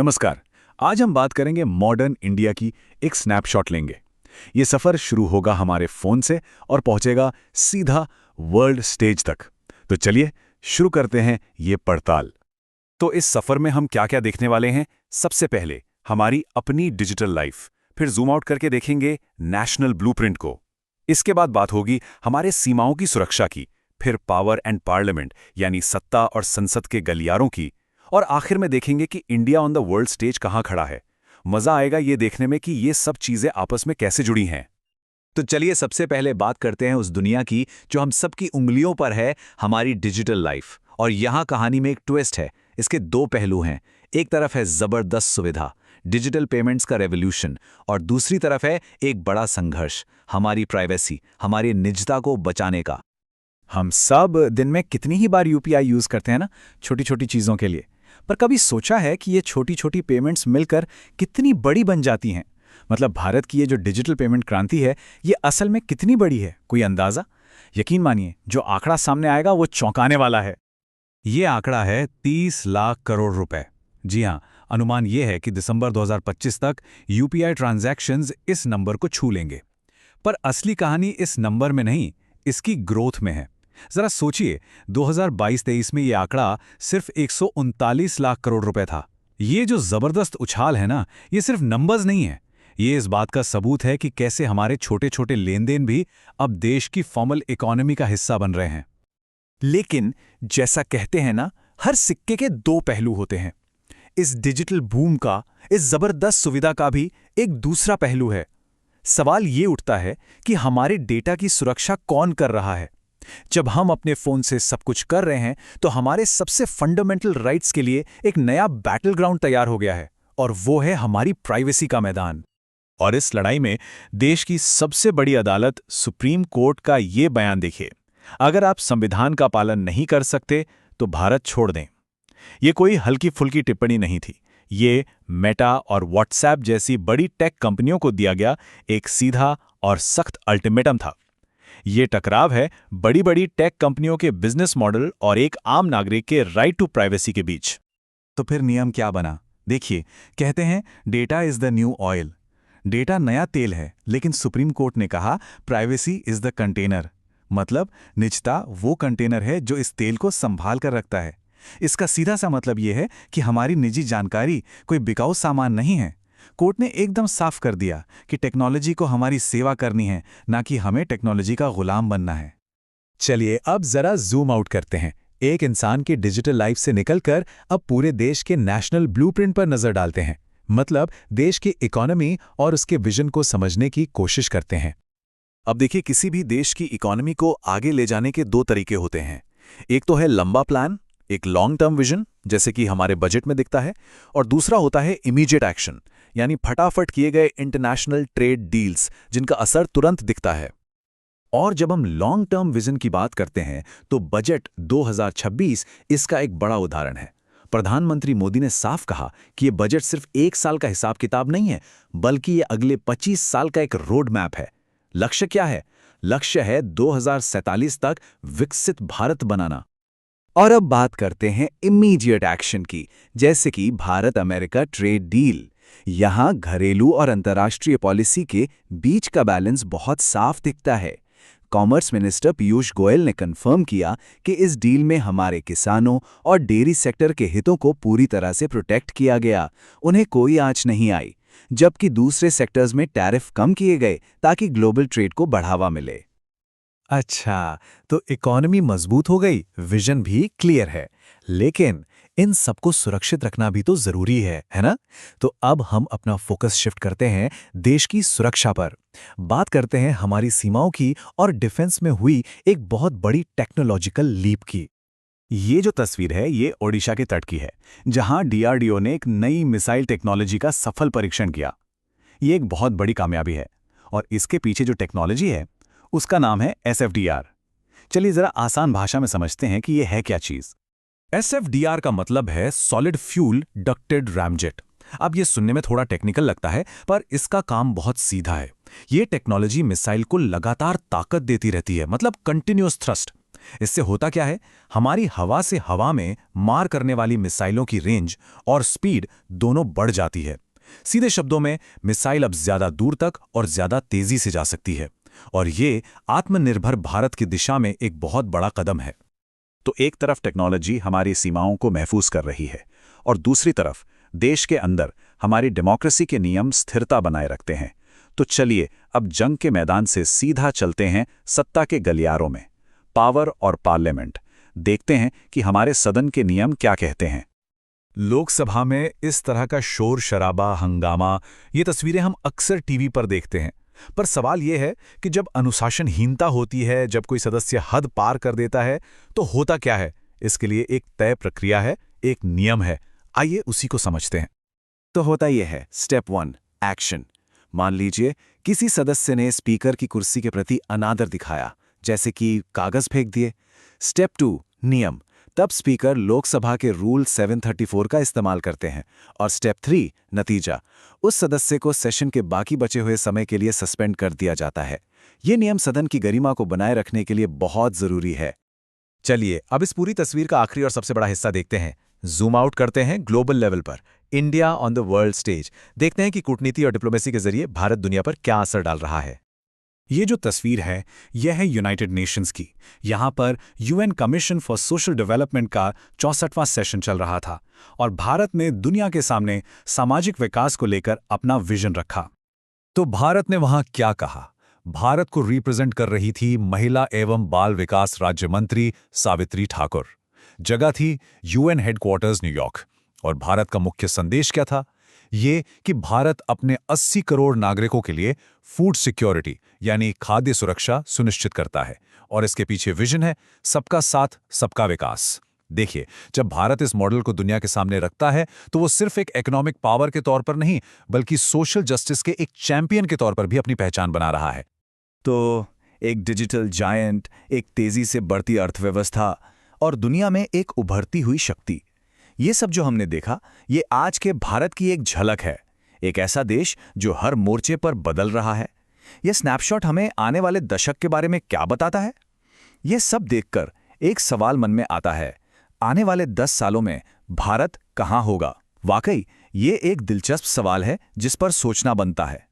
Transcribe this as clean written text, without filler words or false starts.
नमस्कार। आज हम बात करेंगे मॉडर्न इंडिया की। एक स्नैपशॉट लेंगे। ये सफ़र शुरू होगा हमारे फ़ोन से और पहुंचेगा सीधा वर्ल्ड स्टेज तक। तो चलिए शुरू करते हैं ये पड़ताल। तो इस सफ़र में हम क्या-क्या देखने वाले हैं? सबसे पहले हमारी अपनी डिजिटल लाइफ, फिर जूम आउट करके देखेंगे नेशनल ब्लूप्रिंट को। इसके बाद बात होगी हमारे सीमाओं की सुरक्षा की, फिर पावर एंड पार्लियामेंट यानी सत्ता और संसद के गलियारों की, और आखिर में देखेंगे कि India on the world stage कहाँ खड़ा है। मजा आएगा ये देखने में कि ये सब चीजें आपस में कैसे जुड़ी हैं। तो चलिए सबसे पहले बात करते हैं उस दुनिया की जो हम सबकी उंगलियों पर है, हमारी डिजिटल लाइफ। और यहाँ कहानी में एक ट्विस्ट है। इसके दो पहलू हैं। एक तरफ है जबरदस्त सुविधा, डिजिटल पेमेंट्स का रेवोल्यूशन, और दूसरी तरफ है एक बड़ा संघर्ष, हमारी प्राइवेसी, हमारी निजता को बचाने का। हम सब दिन में कितनी ही बार यूपीआई यूज करते हैं ना, छोटी छोटी चीजों के लिए। पर कभी सोचा है कि ये छोटी छोटी पेमेंट्स मिलकर कितनी बड़ी बन जाती हैं? मतलब भारत की ये जो डिजिटल पेमेंट क्रांति है, ये असल में कितनी बड़ी है, कोई अंदाजा? यकीन मानिए, जो आंकड़ा सामने आएगा वो चौंकाने वाला है। ये आंकड़ा है 30 लाख करोड़ रुपए। जी हाँ, अनुमान ये है कि दिसंबर 2025 तक यूपीआई ट्रांजैक्शंस इस नंबर को छू लेंगे। पर असली कहानी इस नंबर में नहीं, इसकी ग्रोथ में है। जरा सोचिए, 2022-23 में ये आंकड़ा सिर्फ 139 लाख करोड़ रुपए था। ये जो जबरदस्त उछाल है ना, ये सिर्फ नंबर्स नहीं है, ये इस बात का सबूत है कि कैसे हमारे छोटे छोटे लेन देन भी अब देश की फॉर्मल इकोनॉमी का हिस्सा बन रहे हैं। लेकिन जैसा कहते हैं ना, हर सिक्के के दो पहलू होते हैं। इस डिजिटल बूम का, इस जबरदस्त सुविधा का भी एक दूसरा पहलू है। सवाल ये उठता है कि हमारे डेटा की सुरक्षा कौन कर रहा है? जब हम अपने फोन से सब कुछ कर रहे हैं, तो हमारे सबसे फंडामेंटल राइट्स के लिए एक नया बैटल ग्राउंड तैयार हो गया है, और वो है हमारी प्राइवेसी का मैदान। और इस लड़ाई में देश की सबसे बड़ी अदालत सुप्रीम कोर्ट का ये बयान देखिए। अगर आप संविधान का पालन नहीं कर सकते तो भारत छोड़ दें। ये कोई हल्की फुल्की टिप्पणी नहीं थी। ये मेटा और व्हाट्सएप जैसी बड़ी टेक कंपनियों को दिया गया एक सीधा और सख्त अल्टीमेटम था। ये टकराव है बड़ी बड़ी टेक कंपनियों के बिजनेस मॉडल और एक आम नागरिक के राइट टू प्राइवेसी के बीच। तो फिर नियम क्या बना? देखिए, कहते हैं data is the new oil. Data नया तेल है, लेकिन सुप्रीम कोर्ट ने कहा प्राइवेसी इज द कंटेनर। मतलब निजता वो कंटेनर है जो इस तेल को संभाल कर रखता है। इसका सीधा सा मतलब यह है कि हमारी निजी जानकारी कोई बिकाऊ सामान नहीं है। कोर्ट ने एकदम साफ कर दिया कि टेक्नोलॉजी को हमारी सेवा करनी है, ना कि हमें टेक्नोलॉजी का गुलाम बनना है। चलिए अब जरा जूम आउट करते हैं। एक इंसान की डिजिटल लाइफ से निकलकर अब पूरे देश के नेशनल ब्लूप्रिंट पर नजर डालते हैं। मतलब देश की इकोनॉमी और उसके विजन को समझने की कोशिश करते हैं। अब देखिए, किसी भी देश की इकोनॉमी को आगे ले जाने के दो तरीके होते हैं। एक तो है लंबा प्लान, एक लॉन्ग टर्म विजन, जैसे कि हमारे बजट में दिखता है, और दूसरा होता है इमीडिएट एक्शन, यानी फटाफट किए गए इंटरनेशनल ट्रेड डील्स जिनका असर तुरंत दिखता है। और जब हम लॉन्ग टर्म विजन की बात करते हैं तो बजट 2026 इसका एक बड़ा उदाहरण है। प्रधानमंत्री मोदी ने साफ कहा कि ये बजट सिर्फ एक साल का हिसाब किताब नहीं है, बल्कि ये अगले 25 साल का एक रोड मैप है। लक्ष्य क्या है? लक्ष्य है 2047 तक विकसित भारत बनाना। और अब बात करते हैं इमीडिएट एक्शन की, जैसे कि भारत अमेरिका ट्रेड डील। यहाँ घरेलू और अंतर्राष्ट्रीय पॉलिसी के बीच का बैलेंस बहुत साफ दिखता है। कॉमर्स मिनिस्टर पीयूष गोयल ने कंफर्म किया कि इस डील में हमारे किसानों और डेयरी सेक्टर के हितों को पूरी तरह से प्रोटेक्ट किया गया, उन्हें कोई आंच नहीं आई। जबकि दूसरे सेक्टर्स में टैरिफ कम किए गए ताकि ग्लोबल ट्रेड को बढ़ावा मिले। अच्छा, तो इकोनॉमी मजबूत हो गई, विजन भी क्लियर है, लेकिन इन सबको सुरक्षित रखना भी तो जरूरी है ना? तो अब हम अपना फोकस शिफ्ट करते हैं देश की सुरक्षा पर। बात करते हैं हमारी सीमाओं की और डिफेंस में हुई एक बहुत बड़ी टेक्नोलॉजिकल लीप की। ये जो तस्वीर है, ये ओडिशा के तट की है, जहां डीआरडीओ ने एक नई मिसाइल टेक्नोलॉजी का सफल परीक्षण किया। ये एक बहुत बड़ी कामयाबी है, और इसके पीछे जो टेक्नोलॉजी है उसका नाम है SFDR। चलिए जरा आसान भाषा में समझते हैं कि ये है क्या चीज। SFDR का मतलब है सॉलिड फ्यूल डक्टेड रैमजेट। अब ये सुनने में थोड़ा टेक्निकल लगता है, पर इसका काम बहुत सीधा है। ये टेक्नोलॉजी मिसाइल को लगातार ताकत देती रहती है, मतलब कंटिन्यूअस थ्रस्ट। इससे होता क्या है, हमारी हवा से हवा में मार करने वाली मिसाइलों की रेंज और स्पीड दोनों बढ़ जाती है। सीधे शब्दों में, मिसाइल अब ज्यादा दूर तक और ज्यादा तेजी से जा सकती है, और ये आत्मनिर्भर भारत की दिशा में एक बहुत बड़ा कदम है। तो एक तरफ टेक्नोलॉजी हमारी सीमाओं को महफूज कर रही है, और दूसरी तरफ देश के अंदर हमारी डेमोक्रेसी के नियम स्थिरता बनाए रखते हैं। तो चलिए अब जंग के मैदान से सीधा चलते हैं सत्ता के गलियारों में, पावर और पार्लियामेंट। देखते हैं कि हमारे सदन के नियम क्या कहते हैं। लोकसभा में इस तरह का शोर शराबा, हंगामा, ये तस्वीरें हम अक्सर टीवी पर देखते हैं। पर सवाल यह है कि जब अनुशासनहीनता होती है, जब कोई सदस्य हद पार कर देता है, तो होता क्या है? इसके लिए एक तय प्रक्रिया है, एक नियम है। आइए उसी को समझते हैं। तो होता यह है, स्टेप 1, एक्शन। मान लीजिए किसी सदस्य ने स्पीकर की कुर्सी के प्रति अनादर दिखाया, जैसे कि कागज फेंक दिए। स्टेप 2, नियम। तब स्पीकर लोकसभा के रूल 734 का इस्तेमाल करते हैं। और स्टेप 3, नतीजा। उस सदस्य को सेशन के बाकी बचे हुए समय के लिए सस्पेंड कर दिया जाता है। ये नियम सदन की गरिमा को बनाए रखने के लिए बहुत जरूरी है। चलिए अब इस पूरी तस्वीर का आखिरी और सबसे बड़ा हिस्सा देखते हैं। जूम आउट करते हैं ग्लोबल लेवल पर, India on the world stage. देखते हैं कि कूटनीति और डिप्लोमेसी के जरिए भारत दुनिया पर क्या असर डाल रहा है। ये जो तस्वीर है, यह है यूनाइटेड नेशंस की। यहाँ पर UN commission for social development का 64वां सेशन चल रहा था, और भारत ने दुनिया के सामने सामाजिक विकास को लेकर अपना विजन रखा। तो भारत ने वहाँ क्या कहा? भारत को रिप्रेजेंट कर रही थी महिला एवं बाल विकास राज्य मंत्री सावित्री ठाकुर। जगह थी यूएन हेडक्वार्टर्स न्यूयॉर्क। और भारत का मुख्य संदेश क्या था? ये कि भारत अपने 80 करोड़ नागरिकों के लिए फूड सिक्योरिटी यानी खाद्य सुरक्षा सुनिश्चित करता है, और इसके पीछे विजन है सबका साथ सबका विकास। देखिए, जब भारत इस मॉडल को दुनिया के सामने रखता है, तो वो सिर्फ एक इकोनॉमिक पावर के तौर पर नहीं, बल्कि सोशल जस्टिस के एक चैंपियन के तौर पर भी अपनी पहचान बना रहा है। तो एक डिजिटल जायंट, एक तेजी से बढ़ती अर्थव्यवस्था, और दुनिया में एक उभरती हुई शक्ति, ये सब जो हमने देखा, ये आज के भारत की एक झलक है। एक ऐसा देश जो हर मोर्चे पर बदल रहा है। यह स्नैपशॉट हमें आने वाले दशक के बारे में क्या बताता है? ये सब देखकर एक सवाल मन में आता है, आने वाले 10 सालों में भारत कहाँ होगा? वाकई ये एक दिलचस्प सवाल है जिस पर सोचना बनता है।